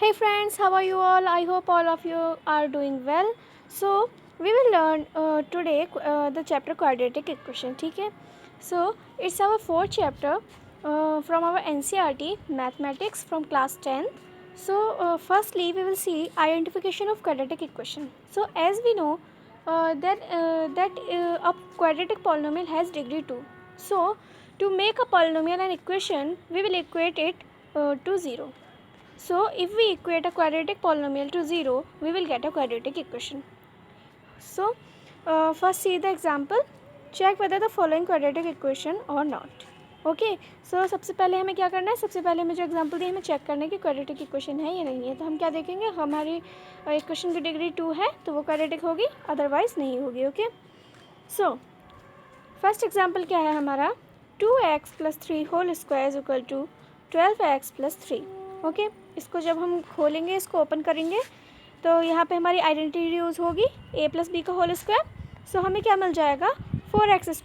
Hey friends, how are you all? I hope all of you are doing well. So we will learn today the chapter quadratic equation. ठीक है? So it's our fourth chapter from our NCERT mathematics from class 10th. So firstly we will see identification of quadratic equation. So as we know that a quadratic polynomial has degree 2. So to make a polynomial an equation, we will equate it to 0. So if we equate a quadratic polynomial to 0, we will get a quadratic equation. So first see the example. Check whether the following quadratic equation or not. Okay so सबसे पहले हमें क्या करना है, सबसे पहले हमें जो एग्जांपल दी हमें चेक करना है कि क्वाड्रेटिक इक्वेशन है या नहीं है. तो हम क्या देखेंगे, हमारी इक्वेशन की डिग्री 2 है तो वो क्वाड्रेटिक होगी, अदरवाइज नहीं होगी. ओके सो फर्स्ट एग्जांपल क्या है हमारा, 2x + 3 whole square is equal to 12x + 3. Okay इसको जब हम खोलेंगे, इसको ओपन करेंगे तो यहाँ पे हमारी आइडेंटिटी यूज़ होगी a + b का होल स्क्वायर. सो हमें क्या मिल जाएगा, 4x² +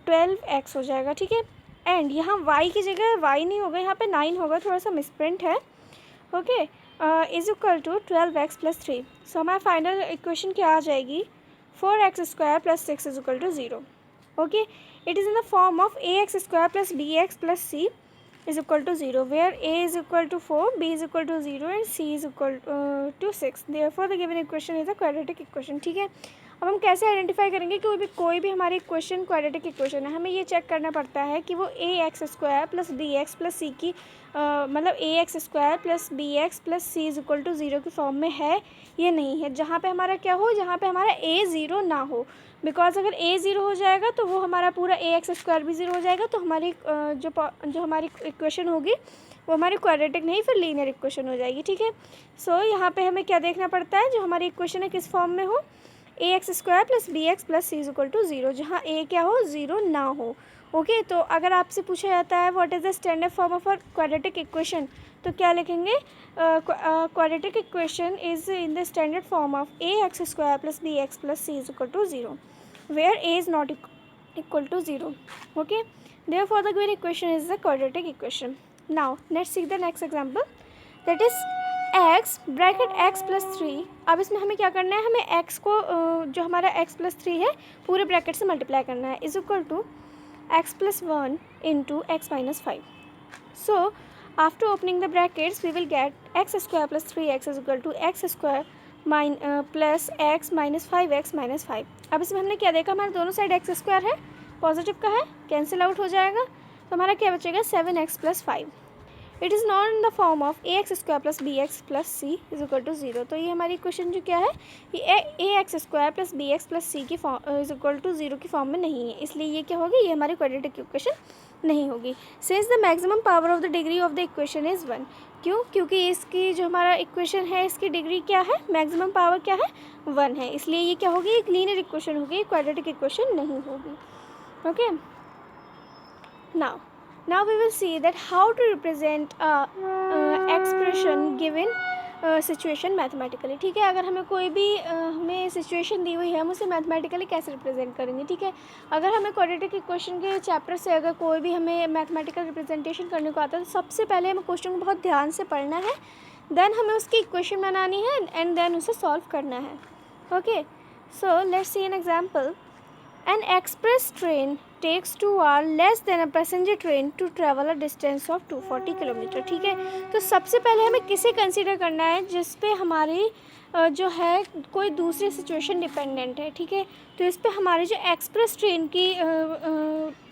12x हो जाएगा. ठीक है, एंड यहाँ y की जगह y नहीं होगा, यहाँ पे 9 होगा, थोड़ा सा मिसप्रिंट है. Okay is equal to 12x + 3. So हमारा फाइनल इक्वेशन क्या आ जाएगी, 4x² + 6 is equal to 0. Okay it is in the form of ax² + bx + c is equal to 0, where a is equal to 4, b is equal to 0 and c is equal to 6. Therefore the given equation is a quadratic equation. ठीक है, अब हम कैसे identify करेंगे कि कोई भी हमारी इक्वेशन क्वाड्रेटिक इक्वेशन है. हमें ये चेक करना पड़ता है कि वो ax² + bx + c की मतलब ax² + bx + c is equal to 0 की फॉर्म में है ये नहीं है. जहाँ पे हमारा क्या हो, जहाँ पे हमारा a 0 ना हो, बिकॉज अगर a 0 हो जाएगा तो वो हमारा पूरा ax² भी 0 हो जाएगा. तो हमारी जो हमारी इक्वेशन होगी वो हमारी क्वाड्रेटिक नहीं, फिर लीनियर इक्वेशन हो जाएगी. ठीक है, सो यहाँ पे हमें क्या देखना पड़ता है, जो हमारी इक्वेशन है किस फॉर्म में हो, ax² + bx + c is equal to 0, जहाँ a क्या हो, 0 ना हो. ओके तो अगर आपसे पूछा जाता है what is the standard form of a quadratic equation, तो क्या लिखेंगे, quadratic equation is in the standard form of ax² + bx + c is equal to 0, where a is not equal to 0. Okay, therefore the given equation is the quadratic equation. Now let's see the next example, that is x bracket x + 3. अब इसमें हमें क्या करना है, हमें x को जो हमारा x + 3 है पूरे ब्रैकेट से मल्टीप्लाई करना है, is equal to x + 1 × x - 5. So after opening the brackets we will get x² + 3x is equal to x² plus x minus 5x minus 5. अब इसमें हमने क्या देखा, हमारे दोनों साइड x² है, पॉजिटिव का है, कैंसिल आउट हो जाएगा, तो हमारा क्या बचेगा, 7x + 5. It is not in the form of ax² + bx + c is equal to 0. तो ये हमारी इक्वेशन जो क्या है, ये ax² + bx + c की फॉर्म इज इक्वल टू 0 की फॉर्म में नहीं है, इसलिए ये क्या होगी, ये हमारी क्वाड्रेटिक इक्वेशन नहीं होगी. Since the maximum power of the degree of the equation is 1. क्यों, क्योंकि इसकी जो हमारा इक्वेशन है इसकी डिग्री क्या है, मैक्सिमम पावर क्या है, 1 है, इसलिए ये क्या होगी, एक लीनियर इक्वेशन होगी, क्वाड्रेटिक इक्वेशन नहीं होगी. Okay now we will see that how to represent a expression given situation mathematically. ठीक है, अगर हमें कोई भी हमें सिचुएशन दी हुई है, हम उसे मैथमेटिकली कैसे रिप्रेजेंट करेंगे. ठीक है, अगर हमें क्वाड्रेटिक इक्वेशन के चैप्टर से अगर कोई भी हमें मैथमेटिकल रिप्रेजेंटेशन करने को आता है, तो सबसे पहले हमें क्वेश्चन को बहुत ध्यान से पढ़ना है, देन हमें उसकी इक्वेशन बनानी है एंड देन उसे सॉल्व करना है. Okay so let's see an example. An express train takes 2 hours less than a passenger train to travel a distance of 240 kilometre. ठीक है, तो सबसे पहले हमें किसे कंसीडर करना है, जिस पे हमारी जो है कोई दूसरी सिचुएशन डिपेंडेंट है. ठीक है, तो इस पे हमारी जो एक्सप्रेस ट्रेन की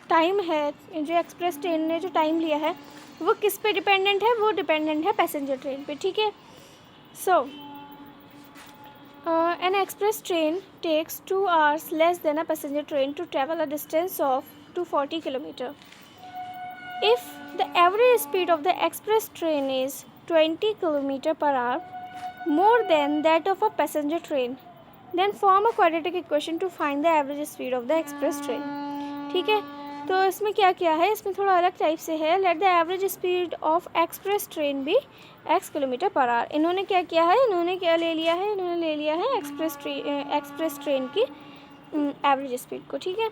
टाइम है, जो एक्सप्रेस ट्रेन ने जो टाइम लिया है वो किस पे डिपेंडेंट है, वो डिपेंडेंट है पैसेंजर ट्रेन पे. ठीक है, सो an express train takes 2 hours less than a passenger train to travel a distance of 240 km. If the average speed of the express train is 20 km per hour, more than that of a passenger train, then form a quadratic equation to find the average speed of the express train. ठीक है, तो इसमें क्या क्या है, इसमें थोड़ा अलग टाइप से है. Let the average speed of express train भी x किलोमीटर पर आवर. इन्होंने क्या किया है, इन्होंने क्या ले लिया है, इन्होंने ले लिया है एक्सप्रेस ट्रेन की एवरेज स्पीड को. ठीक है,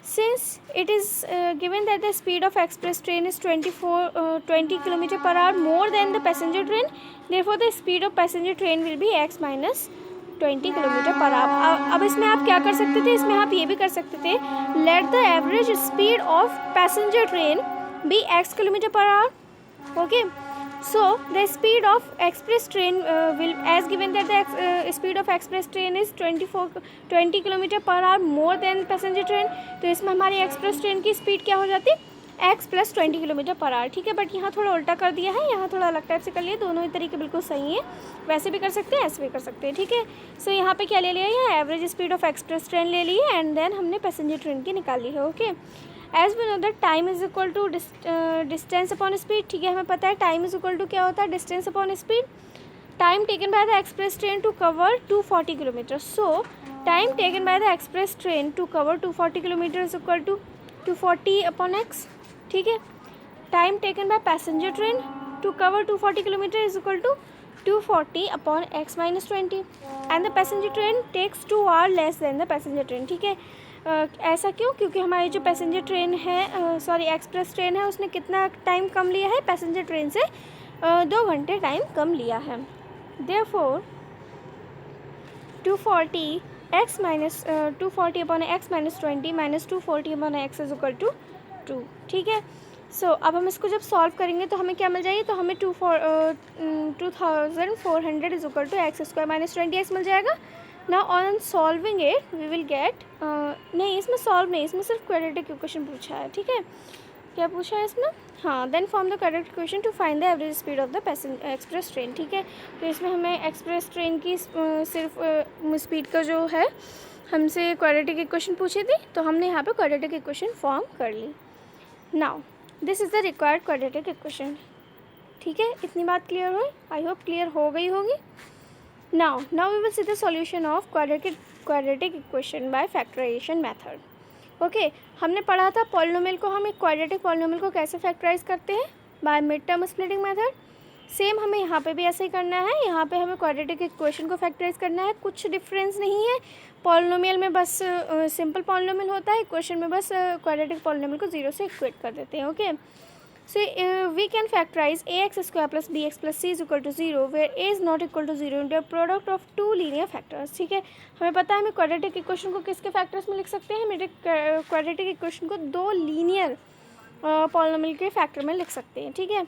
Since it is given that the speed of express train is 20 km per hour more than the passenger train, therefore the speed of passenger train will be x minus 20 km per hour. अब इसमें आप क्या कर सकते थे, इसमें आप ये भी कर सकते थे, let the average speed of passenger train be x km per hour. Okay, so the speed of express train will, as given that the speed of express train is 20 km per hour more than passenger train, तो इसमें हमारी express train की speed क्या हो जाती है, x + 20 km per hour. ठीक है, बट यहाँ थोड़ा उल्टा कर दिया है, यहाँ थोड़ा अलग टाइप से कर लिया. दोनों ही तरीके बिल्कुल सही है, वैसे भी कर सकते हैं, ऐसे भी कर सकते हैं. ठीक है, सो यहाँ पे क्या ले लिया, यहाँ average speed of express train ले ली है एंड देन हमने पैसेंजर ट्रेन की निकाली है. Okay, as we know that time is equal to distance upon speed. ठीक है, हमें पता है टाइम इज इक्वल टू क्या होता है, distance upon speed. Time taken by the express train to cover 240 kilometre. So time taken by the express train to cover 240 kilometre is equal to 240 upon x. ठीक है, time taken by passenger train to cover 240 kilometre is equal to 240 upon x minus 20 and the passenger train takes 2 hours less than the passenger train. ठीक है, ऐसा क्यों, क्योंकि हमारी जो passenger train है, सॉरी एक्सप्रेस ट्रेन है, उसने कितना टाइम कम लिया है पैसेंजर ट्रेन से, 2 घंटे टाइम कम लिया है. Therefore 240 upon x minus 20 minus 240 upon x is equal to 2. ठीक है, सो अब हम इसको जब सॉल्व करेंगे तो हमें क्या मिल जाएगी, तो हमें 2400 is equal to x square minus 20x मिल जाएगा. Now on solving it we will get, नहीं इसमें सॉल्व नहीं, इसमें सिर्फ क्वाड्रेटिक इक्वेशन पूछा है. ठीक है, क्या पूछा है इसमें, हाँ, then form the quadratic equation to find the average speed of the express train. ठीक है, तो इसमें हमें एक्सप्रेस ट्रेन की सिर्फ स्पीड का जो है हमसे क्वाड्रेटिक इक्वेशन पूछी थी, तो हमने यहाँ पे क्वाड्रेटिक इक्वेशन फॉर्म कर ली. Now this is the required quadratic equation. ठीक है, इतनी बात क्लियर हुई, आई होप क्लियर हो गई होगी. Now we will see the solution of quadratic equation by factorization method. Okay, हमने पढ़ा था पॉलिनोमियल को, हम एक क्वाड्रेटिक पॉलिनोमियल को कैसे फैक्टराइज करते हैं, by mid term splitting method. Same हमें यहाँ पे भी ऐसे ही करना है, यहाँ पे हमें क्वाड्रेटिक इक्वेशन को फैक्टराइज करना है. कुछ डिफरेंस नहीं है, पॉलिनोमियल में बस सिंपल पॉलिनोमियल होता है, इक्वेशन में बस क्वाड्रेटिक पॉलिनोमियल को 0 से इक्वेट कर देते हैं. Okay, so we can factorize ax square plus bx plus c is equal to 0 where a is not equal to 0 in the product of 2 linear factors. ठीक है, हमें पता है हमें क्वाड्रेटिक इक्वेशन को किसके फैक्टर्स में लिख सकते हैं, हमें क्वाड्रेटिक इक्वेशन को 2 लीनियर पॉलिनोमियल के फैक्टर में लिख सकते हैं. ठीक है,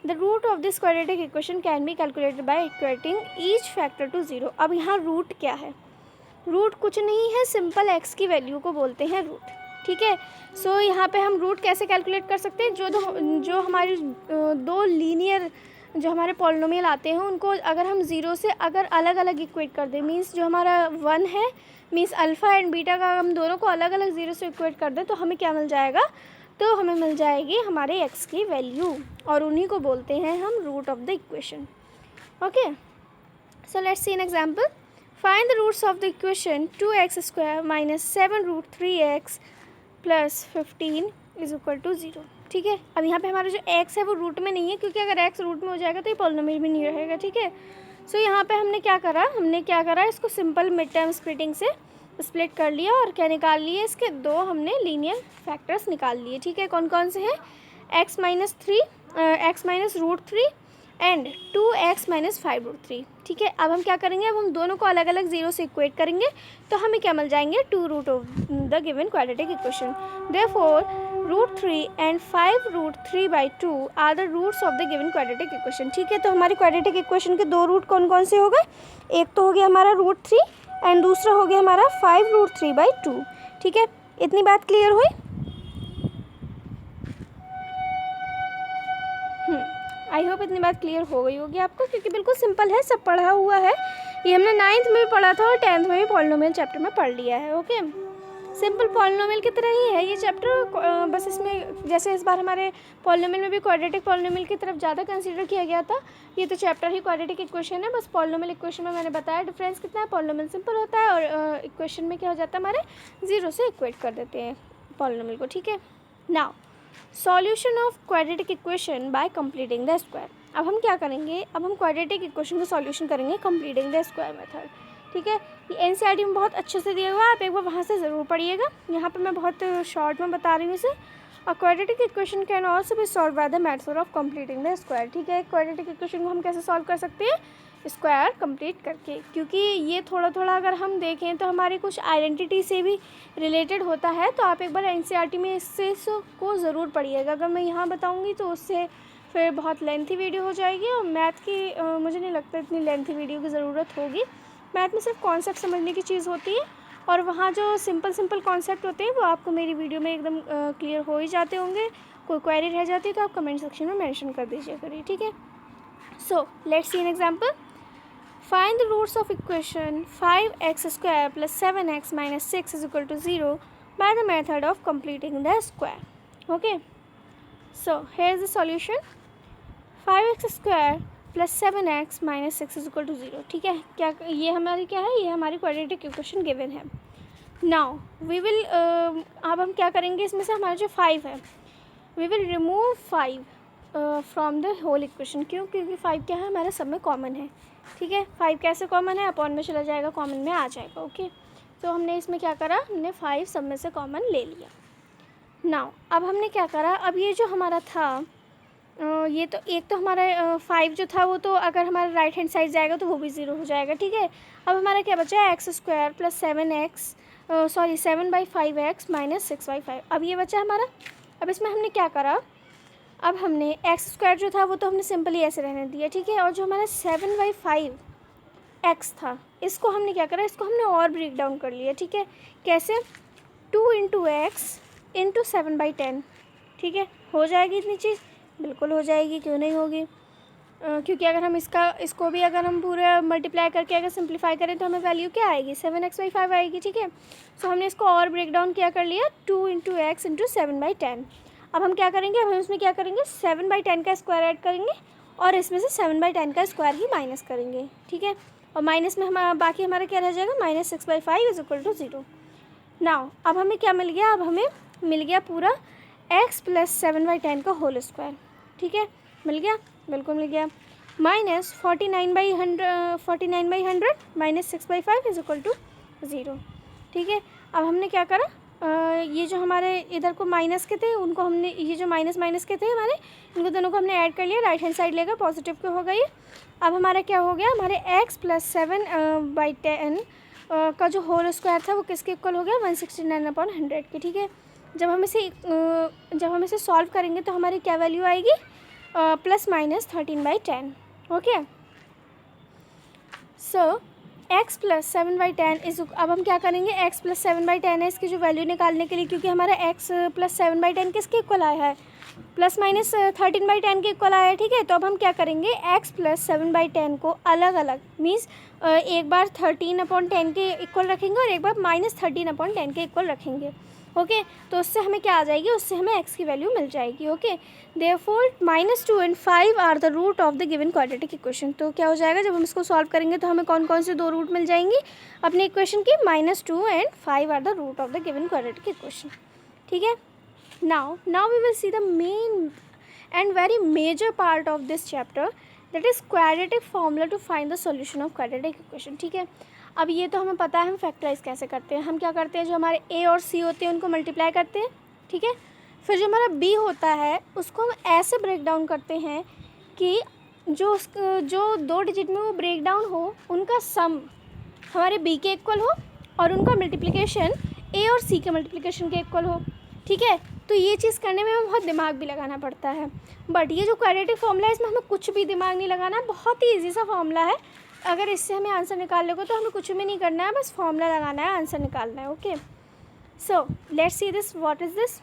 the root of this quadratic equation can be calculated by equating each factor to 0. अब यहाँ रूट क्या है, रूट कुछ नहीं है, सिंपल x की वैल्यू को बोलते हैं रूट. ठीक है, सो यहाँ पे हम रूट कैसे कैलकुलेट कर सकते हैं, जो हमारी 2 लीनियर जो हमारे पॉलिनोमियल आते हैं उनको अगर हम 0 से अगर अलग अलग इक्वेट कर दें, मीन्स जो हमारा 1 है, मीन्स अल्फ़ा एंड बीटा का हम दोनों को अलग अलग 0 से इक्वेट कर दें, तो हमें क्या मिल जाएगा, तो हमें मिल जाएगी हमारे x की वैल्यू, और उन्हीं को बोलते हैं हम root of the equation. Okay, so let's see an example. Find the roots of the equation 2x square minus 7 root 3x plus 15 is equal to 0. ठीक है, अब यहाँ पे हमारा जो x है वो रूट में नहीं है, क्योंकि अगर x रूट में हो जाएगा तो ये पॉलिनोमियल भी नहीं रहेगा. ठीक है, सो यहाँ पे हमने क्या करा, इसको सिंपल मिड टर्म स्प्लिटिंग से स्प्लिट कर लिया और क्या निकाल लिए, इसके 2 हमने लीनियर फैक्टर्स निकाल लिए. ठीक है, कौन कौन से हैं, x minus root 3 and 2x minus 5 root 3. ठीक है, अब हम क्या करेंगे, अब हम दोनों को अलग अलग 0 से इक्वेट करेंगे, तो हमें क्या मिल जाएंगे, 2 root of the given quadratic equation. Therefore root 3 and 5 root 3/2 are the roots of the given quadratic equation. ठीक है, तो हमारी क्वाड्रेटिक इक्वेशन के 2 रूट कौन कौन से हो गए, एक तो हो गया हमारा रूट 3 एंड दूसरा हो गया हमारा 5 रूट 3/2. ठीक है, इतनी बात क्लियर हुई. आई होप इतनी बात क्लियर हो गई होगी आपको, क्योंकि बिल्कुल सिंपल है, सब पढ़ा हुआ है. ये हमने 9th में भी पढ़ा था और 10th में भी पॉलिनोमियल चैप्टर में पढ़ लिया है. ओके, सिंपल पॉलिनोमियल की तरह ही है ये चैप्टर, बस इसमें जैसे इस बार हमारे पॉलिनोमियल में भी क्वाड्रेटिक पॉलिनोमियल की तरफ ज़्यादा कंसीडर किया गया था, ये तो चैप्टर ही क्वाड्रेटिक इक्वेशन है. बस पॉलिनोमियल इक्वेशन में मैंने बताया डिफरेंस कितना है, पॉलिनोमियल सिंपल होता है और इक्वेशन में क्या हो जाता है, हमारे 0 से इक्वेट कर देते हैं पॉलिनोमियल को. ठीक है, now solution of quadratic equation bye completing the square. अब हम क्या करेंगे, अब हम क्वाड्रेटिक इक्वेशन का सॉल्यूशन करेंगे कंप्लीटिंग द स्क्वायर मेथड. ठीक है। ये NCERT में बहुत अच्छे से दिया हुआ है, आप एक बार वहाँ से ज़रूर पढ़िएगा। यहाँ पे मैं बहुत शॉर्ट में बता रही हूँ इसे। अ quadratic equation can also be solve by the method of completing the square. ठीक है, क्वाड्रेटिक इक्वेशन को हम कैसे सॉल्व कर सकते हैं? स्क्वायर कंप्लीट करके, क्योंकि ये थोड़ा थोड़ा अगर हम देखें तो हमारी कुछ आइडेंटिटी से भी रिलेटेड होता है। तो आप एक बार NCERT में इससे को ज़रूर पढ़िएगा। अगर मैं यहाँ बताऊँगी तो उससे फिर बहुत लेंथी वीडियो हो जाएगी, और मैथ की मुझे नहीं लगता इतनी लेंथी वीडियो की ज़रूरत होगी। मैथ में सिर्फ कॉन्सेप्ट समझने की चीज़ होती है, और वहाँ जो सिंपल कॉन्सेप्ट होते हैं वो आपको मेरी वीडियो में एकदम क्लियर हो ही जाते होंगे। कोई क्वेरी रह जाती है तो आप कमेंट सेक्शन में मेंशन कर दीजिए करिए, ठीक है। So let's see an example. Find the roots of equation 5x² + 7x - 6 = 0 by the method of completing the square. Okay, so here is the solution. 5x² + 7x - 6 = 0। ठीक है, क्या ये हमारी क्या है? ये हमारी क्वाड्रेटिक इक्वेशन गिवन है। नाउ वी विल अब हम क्या करेंगे, इसमें से हमारा जो 5 है we will remove 5 from the whole equation. क्यों? क्योंकि 5 क्या है? हमारा सब में कॉमन है। ठीक है, 5 कैसे कॉमन है? अपॉन में चला जाएगा, कॉमन में आ जाएगा। ओके, तो हमने इसमें क्या करा? हमने 5 सब में से कॉमन ले लिया। नाउ अब हमने क्या करा? अब ये जो हमारा था ये तो एक तो हमारा 5 जो था वो तो अगर हमारा राइट हैंड साइड जाएगा तो वो भी 0 हो जाएगा। ठीक है, अब हमारा क्या बचा है? x² + 7/5x - 6/5। अब ये बचा हमारा। अब इसमें हमने क्या करा? अब हमने x² जो था वो तो हमने सिंपली ऐसे रहने दिया। ठीक है, और जो हमारा 7/5x था इसको हमने क्या करा? इसको हमने और ब्रेक डाउन कर लिया। ठीक है, कैसे? 2 × x × 7/10। ठीक है, हो जाएगी इतनी चीज़? बिल्कुल हो जाएगी, क्यों नहीं होगी? क्योंकि अगर हम इसको भी अगर हम पूरा मल्टीप्लाई करके अगर सिंप्लीफाई करें तो हमें वैल्यू क्या आएगी? 7x/5 आएगी। ठीक है, सो हमने इसको और ब्रेक डाउन क्या कर लिया? 2 × x × 7/10। अब हम क्या करेंगे? अब हम इसमें क्या करेंगे? 7/10 का स्क्वायर ऐड करेंगे, और इसमें से 7/10 का स्क्वायर ही माइनस करेंगे। ठीक है, और माइनस में हमारा बाकी हमारा क्या रह जाएगा? -6/5 = 0। नाउ अब हमें क्या मिल गया? अब हमें मिल गया पूरा x + 7/10 का होल स्क्वायर। ठीक है, मिल गया? बिल्कुल मिल गया। -49/100 -6/5 = 0। ठीक है, अब हमने क्या करा? ये जो हमारे इधर को माइनस के थे उनको हमने, ये जो माइनस के थे हमारे, इनको दोनों को हमने ऐड कर लिया। राइट हैंड साइड लेकर पॉजिटिव के हो गई। अब हमारा क्या हो गया? हमारे x + 7/10 का जो होल स्क्वायर था वो किसके इक्वल हो गया? 169/100 के। ठीक है, जब हम इसे सॉल्व करेंगे तो हमारी क्या वैल्यू आएगी? ±13/10। ओके, सो x + 7/10 इज, अब हम क्या करेंगे? x + 7/10 है, इसकी जो वैल्यू निकालने के लिए, क्योंकि हमारा x + 7/10 किसके इक्वल आया है? ±13/10 के इक्वल आया है। ठीक है, तो अब हम क्या करेंगे? x + 7/10 को अलग अलग मीन्स एक बार 13/10 के इक्वल रखेंगे और एक बार -13/10 के इक्वल रखेंगे। ओके, तो उससे हमें क्या आ जाएगी? उससे हमें x की वैल्यू मिल जाएगी। ओके, देयरफॉर -2 और 5 are the root of the given quadratic equation. तो क्या हो जाएगा? जब हम इसको सॉल्व करेंगे तो हमें कौन कौन से 2 रूट मिल जाएंगी अपनी इक्वेशन की? -2 और 5 are the root of the given quadratic equation. ठीक है, now we will see the main and very major part of this chapter, that is quadratic formula to find the solution of quadratic equation। ठीक है, अब ये तो हमें पता है हम फैक्टराइज कैसे करते हैं। हम क्या करते हैं? जो हमारे a और c होते हैं उनको मल्टीप्लाई करते हैं। ठीक है, फिर जो हमारा b होता है उसको हम ऐसे ब्रेक डाउन करते हैं कि जो 2 डिजिट में वो ब्रेक डाउन हो उनका सम हमारे b के इक्वल हो और उनका मल्टीप्लिकेशन a और c के मल्टीप्लिकेशन के इक्वल हो। ठीक है, तो ये चीज़ करने में हमें बहुत दिमाग भी लगाना पड़ता है, बट ये जो क्वाड्रेटिक फॉर्मूला है इसमें हमें कुछ भी दिमाग नहीं लगाना है। बहुत ही ईजी सा फॉर्मूला है। अगर इससे हमें आंसर निकाल लेगा तो हमें कुछ भी नहीं करना है, बस फॉर्मूला लगाना है, आंसर निकालना है। Okay, so let's see this. What is this?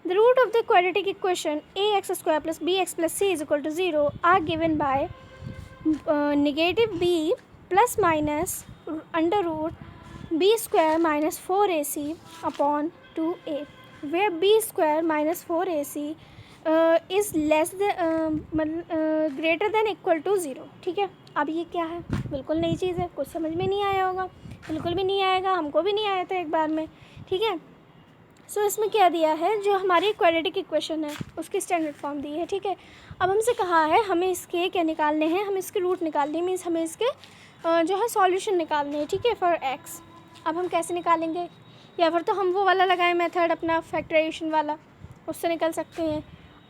The root of the quadratic equation ax² + bx + c = 0 are given by -b ± √b² - 4ac upon 2a, where b² - 4ac is greater than equal to 0। ठीक है, अब ये क्या है? बिल्कुल नई चीज़ है, कुछ समझ में नहीं आया होगा, बिल्कुल भी नहीं आएगा, हमको भी नहीं आया था एक बार में। ठीक है, सो इसमें क्या दिया है? जो हमारी क्वाड्रेटिक इक्वेशन है उसकी स्टैंडर्ड फॉर्म दी है। ठीक है, अब हमसे कहा है हमें इसके क्या निकालने हैं? हमें इसके रूट निकालने, मीन्स हमें इसके जो है सॉल्यूशन निकालने हैं, ठीक है, फॉर एक्स। अब हम कैसे निकालेंगे, या फिर तो हम वो वाला लगाएं मेथड अपना फैक्टराइजेशन वाला, उससे निकल सकते हैं।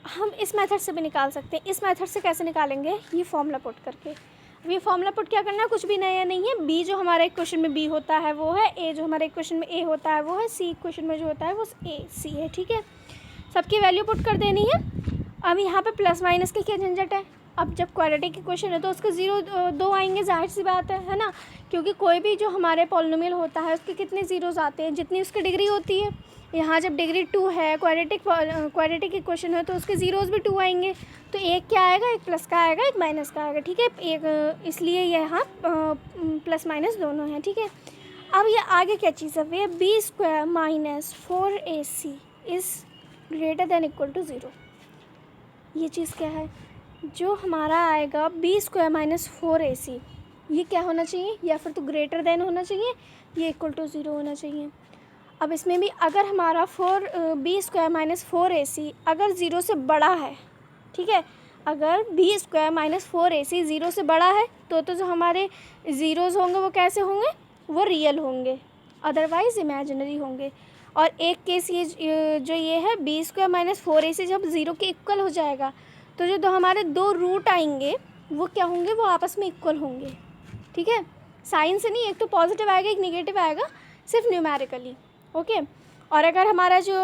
हम इस मेथड से भी निकाल सकते हैं। इस मेथड से कैसे निकालेंगे, ये फॉर्मूला पुट करके। अब ये फॉर्मूला पुट क्या करना है, कुछ भी नया नहीं है। बी जो हमारे इक्वेशन में बी होता है वो है, ए जो हमारे इक्वेशन में ए होता है वो है, सी इक्वेशन में जो होता है वो ए सी है, ठीक है। सबकी वैल्यू पुट कर देनी है। अब यहाँ पे प्लस माइनस की क्या झंझट है। अब जब क्वाड्रेटिक इक्वेशन है तो उसके ज़ीरो दो आएंगे, जाहिर सी बात है ना, क्योंकि कोई भी जो हमारे पॉलिनोमियल होता है उसके कितने ज़ीरोज़ आते हैं, जितनी उसकी डिग्री होती है। यहाँ जब डिग्री 2 है, क्वाड्रेटिक इक्वेशन है, तो उसके ज़ीरोज़ भी 2 आएंगे। तो एक क्या आएगा, एक प्लस का आएगा, एक माइनस का आएगा, ठीक है। एक इसलिए यहाँ प्लस माइनस दोनों हैं, ठीक है। अब ये आगे क्या चीज़ है, वे B square minus 4ac is greater than equal to 0। ये चीज़ क्या है, जो हमारा आएगा बी स्क्वायर माइनस 4ac, ये क्या होना चाहिए, या फिर तो ग्रेटर देन होना चाहिए, ये इक्वल टू 0 होना चाहिए। अब इसमें भी अगर हमारा बी स्क्वायर माइनस 4ac अगर 0 से बड़ा है, ठीक है, अगर बी स्क्वायर माइनस 4ac 0 से बड़ा है तो जो हमारे ज़ीरोज़ होंगे वो कैसे होंगे, वो रियल होंगे, अदरवाइज़ इमेजिनरी होंगे। और एक केस ये जो ये है बी स्क्वायर माइनस 4ac जब 0 के इक्वल हो जाएगा तो जो हमारे दो रूट आएंगे वो क्या होंगे, वो आपस में इक्वल होंगे, ठीक है। साइन से नहीं, एक तो पॉजिटिव आएगा एक निगेटिव आएगा, सिर्फ न्यूमेरिकली, ओके। और अगर हमारा जो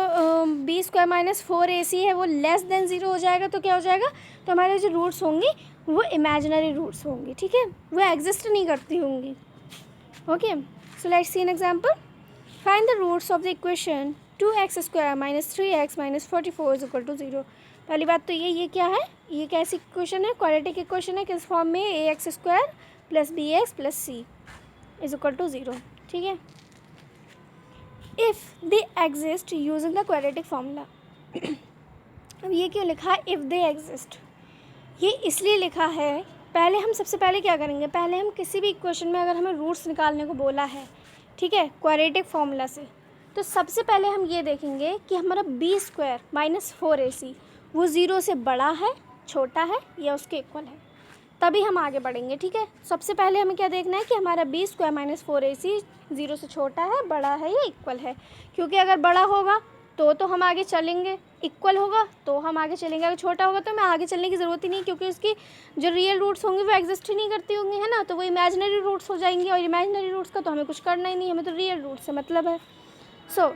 बी स्क्वायर माइनस 4ac है वो लेस देन 0 हो जाएगा तो क्या हो जाएगा, तो हमारे जो रूट्स होंगी वो इमेजिनरी रूट्स होंगी, ठीक है, वो एग्जिस्ट नहीं करती होंगी, okay. So let's see an example. Find the roots of the equation 2x square minus 3x minus 44 is equal to 0। पहली बात तो ये क्या है, ये कैसी इक्वेशन है, क्वाड्रेटिक इक्वेशन है, किस फॉर्म में, ax square plus bx plus C is equal to 0, ठीक है। If they exist using the quadratic formula. अब ये क्यों लिखा है इफ़ दे एग्जिस्ट, ये इसलिए लिखा है, पहले हम सबसे पहले क्या करेंगे, पहले हम किसी भी इक्वेशन में अगर हमें रूट्स निकालने को बोला है, ठीक है, क्वाड्रेटिक फार्मूला से, तो सबसे पहले हम ये देखेंगे कि हमारा बी स्क्वायर माइनस 4ac वो 0 से बड़ा है, छोटा है, या उसके इक्वल है, तभी हम आगे बढ़ेंगे, ठीक है। सबसे पहले हमें क्या देखना है कि हमारा बी स्क्वायर माइनस 4ac 0 से छोटा है, बड़ा है, या इक्वल है, क्योंकि अगर बड़ा होगा तो हम आगे चलेंगे, इक्वल होगा तो हम आगे चलेंगे, अगर छोटा होगा तो हमें आगे चलने की ज़रूरत ही नहीं, क्योंकि उसकी जो रियल रूट्स होंगे वो एग्जिस्ट ही नहीं करती होंगी, है ना, तो वो इमेजिनरी रूट्स हो जाएंगी, और इमेजिनरी रूट्स का तो हमें कुछ करना ही नहीं, हमें तो रियल रूट से मतलब है। सो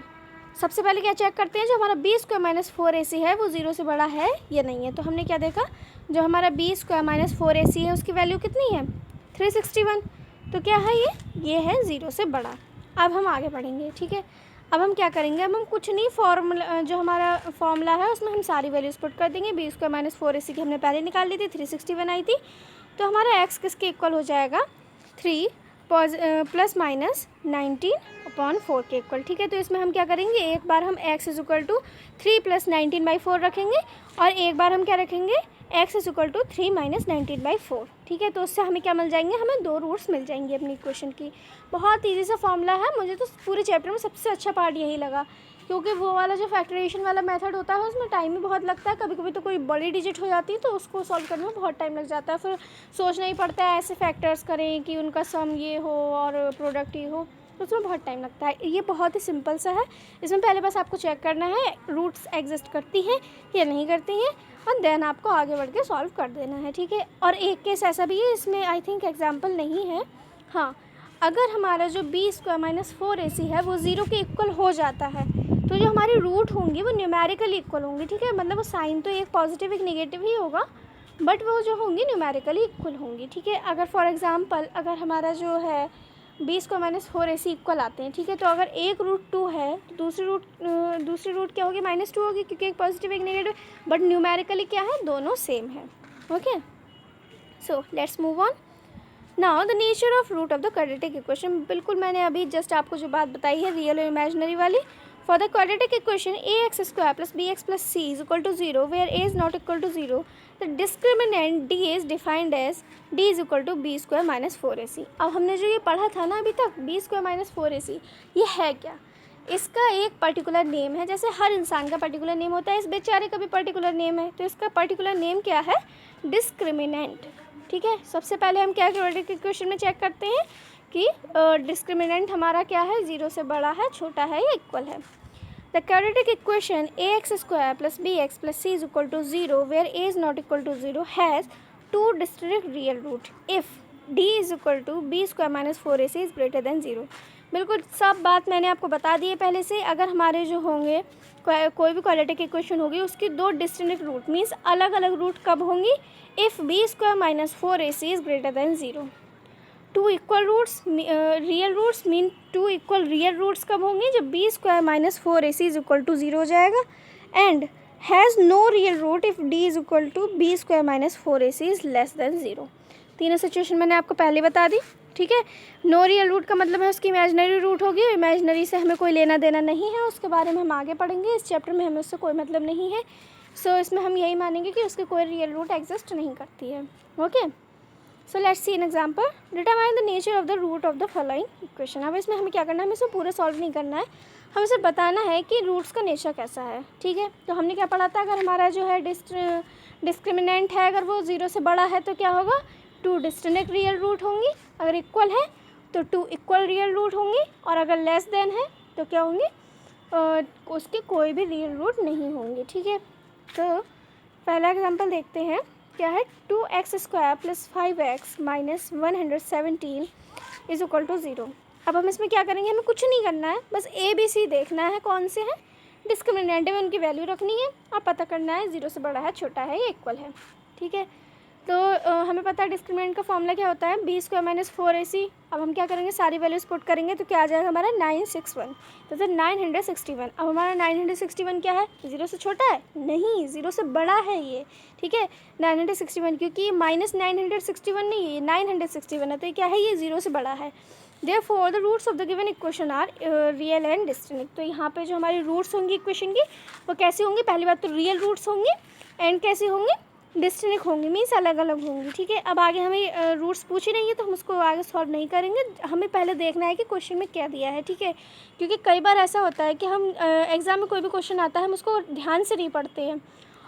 सबसे पहले क्या चेक करते हैं, जो हमारा बी स्क्वायर माइनस 4ac है वो 0 से बड़ा है या नहीं है। तो हमने क्या देखा, जो हमारा बी स्क्वायर माइनस 4ac है उसकी वैल्यू कितनी है, 361, तो क्या है ये है 0 से बड़ा। अब हम आगे बढ़ेंगे, ठीक है। अब हम क्या करेंगे, अब हम कुछ नहीं, फॉर्मूला जो हमारा फॉर्मूला है उसमें हम सारी वैल्यूज पुट कर देंगे। बी स्क्वायर माइनस 4ac की हमने पहले निकाल ली थी, 361 आई थी, तो हमारा x किसके इक्वल हो जाएगा, 3 प्लस माइनस 19/4 के इक्वल, ठीक है। तो इसमें हम क्या करेंगे, एक बार हम x is equal to 3 plus 19/4 रखेंगे, और एक बार हम क्या रखेंगे, x is equal to 3 minus 19/4, ठीक है। तो उससे हमें क्या मिल जाएंगे, हमें दो रूट्स मिल जाएंगे अपनी इक्वेशन की। बहुत ईजी सा फॉर्मूला है, मुझे तो पूरे चैप्टर में सबसे अच्छा पार्ट यही लगा, क्योंकि वो वाला जो फैक्टराइजेशन वाला मेथड होता है उसमें टाइम भी बहुत लगता है, कभी कभी तो कोई बड़ी डिजिट हो जाती है तो उसको सॉल्व करने में बहुत टाइम लग जाता है, फिर सोचना ही पड़ता है ऐसे फैक्टर्स करें कि उनका सम ये हो और प्रोडक्ट ये हो, तो उसमें बहुत टाइम लगता है। ये बहुत ही सिंपल सा है, इसमें पहले बस आपको चेक करना है रूट्स एग्जिस्ट करती हैं या नहीं करती हैं, और देन आपको आगे बढ़ के सॉल्व कर देना है, ठीक है। और एक केस ऐसा भी है, इसमें आई थिंक एग्जाम्पल नहीं है, हाँ, अगर हमारा जो बी स्क्वायर माइनस 4ac है वो 0 के इक्वल हो जाता है तो जो हमारी रूट होंगी वो न्यूमेरिकली इक्वल होंगी, ठीक है। मतलब वो साइन तो एक पॉजिटिव एक नेगेटिव ही होगा, बट वो जो होंगी न्यूमेरिकली इक्वल होंगी, ठीक है। अगर फॉर एग्जांपल अगर हमारा जो है B square minus 4ac equal आते हैं, ठीक है, तो अगर एक रूट 2 है तो दूसरी रूट क्या होगी, -2 होगी, क्योंकि एक पॉजिटिव एक नेगेटिव, बट न्यूमेरिकली क्या है, दोनों सेम है, okay. So let's move on. Now the nature of root of the quadratic equation, बिल्कुल मैंने अभी जस्ट आपको जो बात बताई है रियल और इमेजिनरी वाली। For the quadratic equation ax square plus bx plus c is equal to 0 where a is not equal to 0, the discriminant d is defined as d is equal to B square minus 4ac। अब हमने जो ये पढ़ा था ना अभी तक, B square minus 4ac, ये है क्या, इसका एक पर्टिकुलर नेम है, जैसे हर इंसान का पर्टिकुलर नेम होता है, इस बेचारे का भी पर्टिकुलर नेम है, तो इसका पर्टिकुलर नेम क्या है? डिस्क्रिमिनेंट। ठीक है, सबसे पहले हम क्या क्वाड्रेटिक इक्वेशन में चेक करते हैं कि डिस्क्रिमिनेंट हमारा क्या है, 0 से बड़ा है, छोटा है या इक्वल है। The quadratic equation ax² + bx + c = 0 where a is not equal to 0 has two distinct real root if d is equal to b² - 4ac is greater than 0। बिल्कुल सब बात मैंने आपको बता दी है पहले से। अगर हमारे जो होंगे कोई भी क्वाड्रेटिक इक्वेशन होगी उसकी दो डिस्टिंक्ट रूट मीन्स अलग अलग रूट कब होंगी? If b² - 4ac is greater than 0। Two equal roots real roots mean two equal real roots कब होंगे? जब b² - 4ac is equal to 0 हो जाएगा। And has no real root if d is equal to b² - 4ac is less than 0। तीनों situation मैंने आपको पहले बता दी। ठीक है, नो रियल रूट का मतलब है उसकी इमेजिनरी रूट होगी, इमेजिनरी से हमें कोई लेना देना नहीं है, उसके बारे में हम आगे पढ़ेंगे, इस चैप्टर में हमें उससे कोई मतलब नहीं है। सो इसमें हम यही मानेंगे कि उसकी कोई रियल रूट एग्जिस्ट नहीं करती है। Okay, so let's see an example. Determine the nature of the root of the following equation. अब इसमें हमें क्या करना है? हमें इसमें पूरा सॉल्व नहीं करना है, हमें सिर्फ बताना है कि रूट्स का नेचर कैसा है। ठीक है, तो हमने क्या पढ़ा था? अगर हमारा जो है डिस्क्रिमिनेंट है, अगर वो 0 से बड़ा है तो क्या होगा? टू डिस्टिंक्ट रियल रूट होंगी। अगर इक्वल है तो टू इक्वल रियल रूट होंगी, और अगर लेस देन है तो क्या होंगे? उसके कोई भी रियल रूट नहीं होंगे। ठीक है, तो पहला एग्जांपल देखते हैं क्या है। 2x² + 5x - 117 is equal to 0। अब हम इसमें क्या करेंगे? हमें कुछ नहीं करना है, बस ए बी सी देखना है कौन से हैं डिस्क्रिमिनेंट में, उनकी वैल्यू रखनी है और पता करना है 0 से बड़ा है, छोटा है या इक्वल है। ठीक है, तो हमें पता है डिस्क्रिमिनेंट का फॉर्मूला क्या होता है? b² - 4ac। अब हम क्या करेंगे? सारी वैल्यूज पुट करेंगे तो क्या आ जाएगा हमारा? 961। तो 961। अब हमारा 961 क्या है? 0 से छोटा है? नहीं, 0 से बड़ा है ये। ठीक है, 961, क्योंकि -961 नहीं है, ये 961 है, तो ये क्या है? ये 0 से बड़ा है। Therefore the roots of the given equation are real and distinct। तो यहाँ पे जो हमारी रूट्स होंगी इक्वेशन की वो कैसी होंगी? पहली बात तो रियल रूट्स होंगी, एंड कैसी होंगी? डिस्टिंक्ट होंगी, मीन्स अलग अलग होंगी। ठीक है, अब आगे हमें रूट्स पूछी नहीं है तो हम उसको आगे सॉल्व नहीं करेंगे, हमें पहले देखना है कि क्वेश्चन में क्या दिया है। ठीक है, क्योंकि कई बार ऐसा होता है कि हम एग्ज़ाम में कोई भी क्वेश्चन आता है हम उसको ध्यान से नहीं पढ़ते हैं,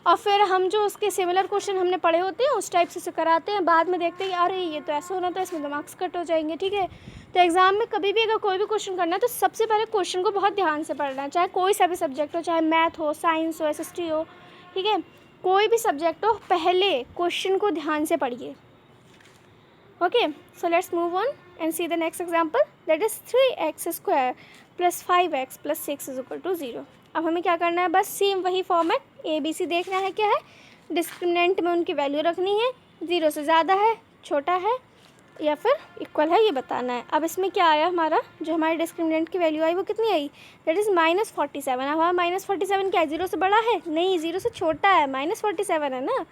और फिर हम जो उसके सिमिलर क्वेश्चन हमने पढ़े होते हैं उस टाइप से कराते हैं, बाद में देखते हैं कि अरे ये तो ऐसा होना था, इसमें तो मार्क्स कट हो जाएंगे। ठीक है, तो एग्ज़ाम में कभी भी अगर कोई भी क्वेश्चन करना है तो सबसे पहले क्वेश्चन को बहुत ध्यान से पढ़ना है, चाहे कोई सा भी सब्जेक्ट हो, चाहे मैथ हो, साइंस हो, SST हो। ठीक है, कोई भी सब्जेक्ट हो, पहले क्वेश्चन को ध्यान से पढ़िए। Okay, so let's move on and see the next example, that is 3x² + 5x + 6 is equal to 0। अब हमें क्या करना है? बस सेम वही फॉर्मेट, ABC देखना है क्या है, डिस्क्रिमिनेंट में उनकी वैल्यू रखनी है, 0 से ज़्यादा है, छोटा है या फिर इक्वल है, ये बताना है। अब इसमें क्या आया हमारा, जो हमारे डिस्क्रिमिनेंट की वैल्यू आई वो कितनी आई? That is -47। अब हमारा -47 क्या है? 0 से बड़ा है? नहीं, 0 से छोटा है, -47 है ना।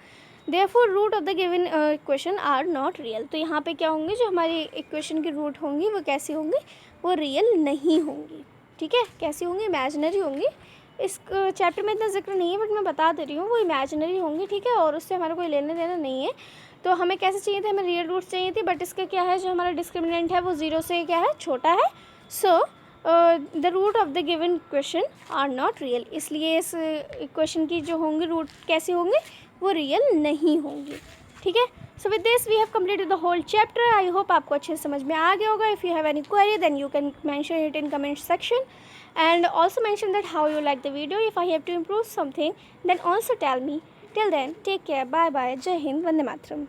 Therefore root of the given equation are not real. तो यहाँ पे क्या होंगे? जो हमारी इक्वेशन की रूट होंगी वो कैसी होंगी? वो रियल नहीं होंगी। ठीक है, कैसी होंगी? इमेजिनरी होंगी। इस चैप्टर में इतना जिक्र नहीं है, बट मैं बता दे रही हूँ, वो इमेजिनरी होंगी। ठीक है, और उससे हमारा कोई लेना देना नहीं है। तो हमें कैसे चाहिए थे? हमें रियल रूट्स चाहिए थी, बट इसका क्या है, जो हमारा डिस्क्रिमिनेंट है वो 0 से क्या है? छोटा है। So the root of the given equation are not real, इसलिए इस इक्वेशन की जो होंगी रूट कैसी होंगी? वो रियल नहीं होंगी। ठीक है, so with this we have completed the whole chapter. I hope आपको अच्छे से समझ में आ गया होगा। If you have any query then you can mention it in comment section, and also mention that how you like the video. If I have to improve something then also tell me. Till then, take care, bye bye, Jai Hind, Vande Mataram.